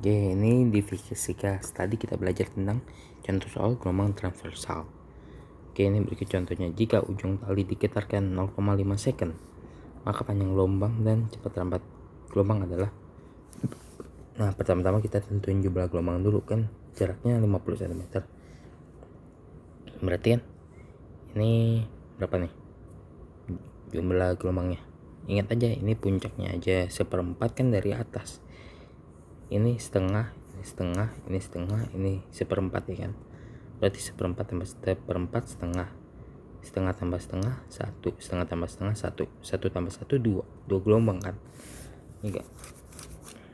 Oke, ini di fisika tadi kita belajar tentang contoh soal gelombang transversal. Oke, ini berikut contohnya. Jika ujung tali digetarkan 0,5 second, maka panjang gelombang dan cepat rambat gelombang adalah. Nah, pertama-tama kita tentuin jumlah gelombang dulu kan, jaraknya 50 cm. Berarti kan ini berapa nih jumlah gelombangnya? Ingat aja, ini puncaknya aja 1/4 kan dari atas. Ini setengah, ini setengah, ini setengah, ini 1/4 ya kan. Berarti 1/4 tambah 1/4 setengah, setengah tambah setengah 1, setengah tambah setengah 1, 1 tambah 1 2 gelombang kan. Enggak.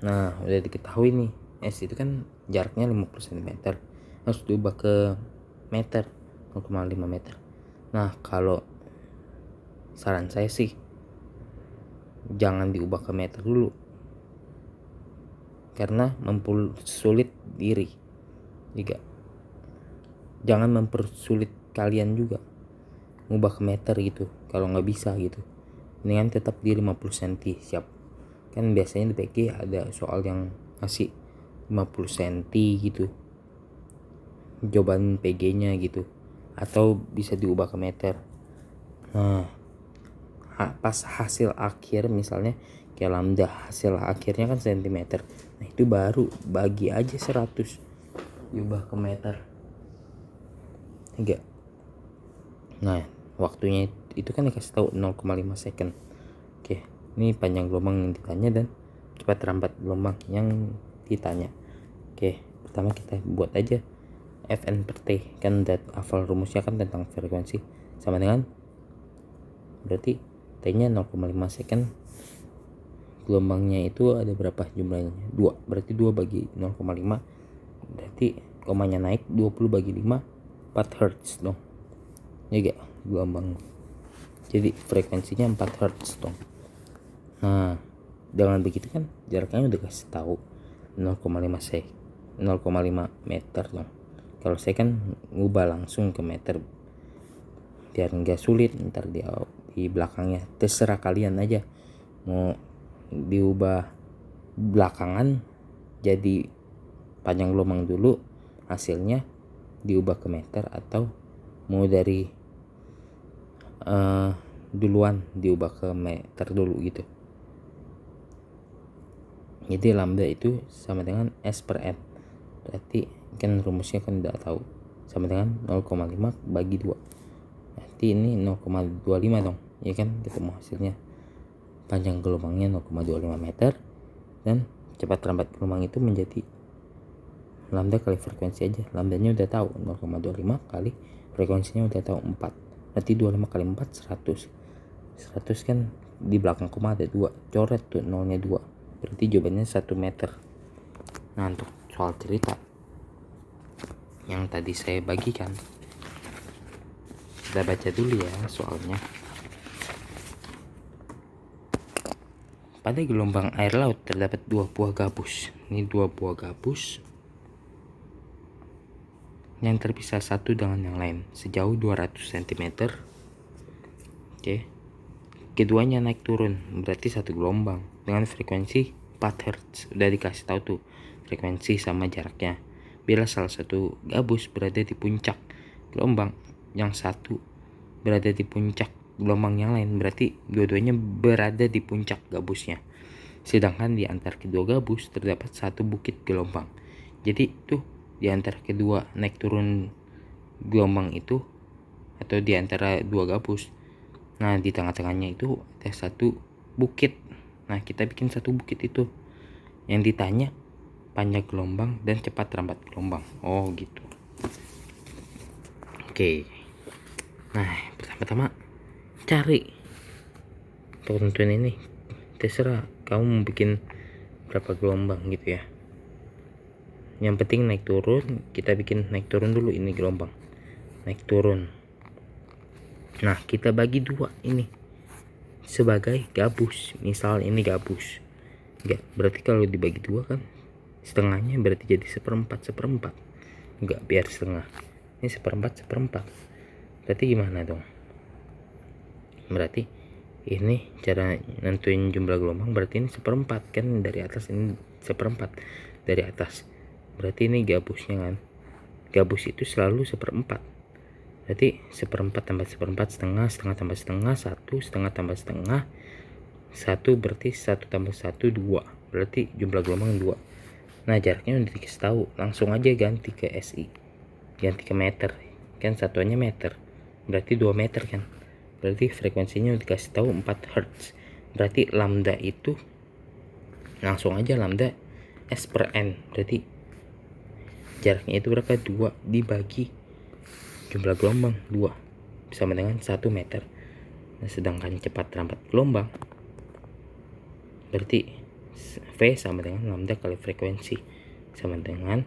Nah, udah diketahui nih, S itu kan jaraknya 50 cm, harus diubah ke meter, 0,5 meter. Nah, kalau saran saya sih jangan diubah ke meter dulu, karena mempersulit diri. Juga jangan mempersulit kalian juga ngubah ke meter gitu kalau nggak bisa gitu. Ini kan tetap di 50 cm siap. Kan biasanya di PG ada soal yang ngasih 50 cm gitu jawaban PG nya gitu, atau bisa diubah ke meter. Nah, pas hasil akhir misalnya kayak lambda, hasil akhirnya kan sentimeter, nah itu baru bagi aja 100 diubah ke meter. Enggak. Nah, waktunya itu kan dikasih tahu 0,5 second. Oke, ini panjang gelombang yang ditanya dan cepat rambat gelombang yang ditanya. Oke, pertama kita buat aja Fn per T, kan hafal rumusnya kan tentang frekuensi, sama dengan berarti T nya 0,5 second, gelombangnya itu ada berapa jumlahnya? 2, berarti 2 bagi 0,5, berarti komanya naik 20 bagi 5, 4 Hz dong ya gak gelombang, jadi frekuensinya 4 Hz dong. Nah, dengan begitu kan jaraknya udah kasih tahu 0,5 meter dong. Kalau saya kan ngubah langsung ke meter biar nggak sulit ntar di belakangnya. Terserah kalian aja mau diubah belakangan jadi panjang gelombang dulu, hasilnya diubah ke meter, atau mau dari duluan diubah ke meter dulu gitu. Jadi lambda itu sama dengan S per N, berarti kan rumusnya kan udah tahu, sama dengan 0,5 bagi 2, berarti ini 0,25 dong ya kan, ketemu hasilnya. Panjang gelombangnya 0,25 meter dan cepat rambat gelombang itu menjadi lambda kali frekuensi aja. Lambdanya udah tahu 0,25 kali frekuensinya udah tahu 4, berarti 25 kali 4 100. 100 kan di belakang koma ada 2, coret tuh nolnya 2, berarti jawabannya 1 meter. Nah, untuk soal cerita yang tadi saya bagikan, kita baca dulu ya soalnya. Pada gelombang air laut terdapat 2 buah gabus. Ini 2 buah gabus yang terpisah satu dengan yang lain sejauh 200 cm. Oke. Keduanya naik turun, berarti satu gelombang dengan frekuensi 4 Hz. Udah dikasih tahu tuh frekuensi sama jaraknya. Bila salah satu gabus berada di puncak gelombang, yang satu berada di puncak gelombang yang lain, berarti dua-duanya berada di puncak gabusnya. Sedangkan di antara kedua gabus terdapat satu bukit gelombang. Jadi tuh di antara kedua naik turun gelombang itu, atau di antara dua gabus, nah di tengah-tengahnya itu ada satu bukit. Nah, kita bikin satu bukit itu. Yang ditanya panjang gelombang dan cepat rambat gelombang. Oh gitu. Oke. Nah, pertama-tama cari tentuin ini. Terserah kamu mau bikin berapa gelombang gitu ya. Yang penting naik turun, kita bikin naik turun dulu ini gelombang. Naik turun. Nah, kita bagi 2 ini sebagai gabus. Misal ini gabus. Enggak, berarti kalau dibagi 2 kan setengahnya berarti jadi 1/4. Enggak, biar setengah. Ini 1/4. Berarti gimana dong? Berarti Ini cara nentuin jumlah gelombang, berarti ini 1/4 kan, dari atas ini 1/4 dari atas, berarti ini gabusnya kan. Gabus itu selalu 1/4, berarti 1/4 tambah 1/4 setengah, setengah tambah setengah 1, setengah tambah setengah 1, berarti 1 tambah 1 2, berarti jumlah gelombang 2. Nah jaraknya udah dikasih tahu, langsung aja ganti ke SI, ganti ke meter kan, satuannya meter, berarti 2 meter kan, berarti frekuensinya udah dikasih tahu 4 Hz, berarti lambda itu langsung aja lambda S per N, berarti jaraknya itu berapa, 2 dibagi jumlah gelombang 2 sama dengan 1 meter. Nah, sedangkan cepat lambat gelombang berarti V sama dengan lambda kali frekuensi, sama dengan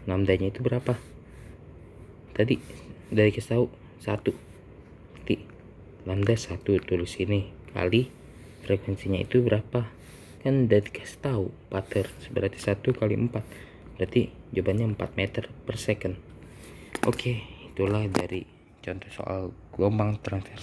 lambdanya itu berapa tadi, dari dikasih tahu 1, berarti lambda 1 tulis ini kali frekuensinya itu berapa kan, udah dikasih tahu 4 Hz, berarti 1 kali 4, berarti jawabannya 4 meter per second. Oke, itulah dari contoh soal gelombang transversa.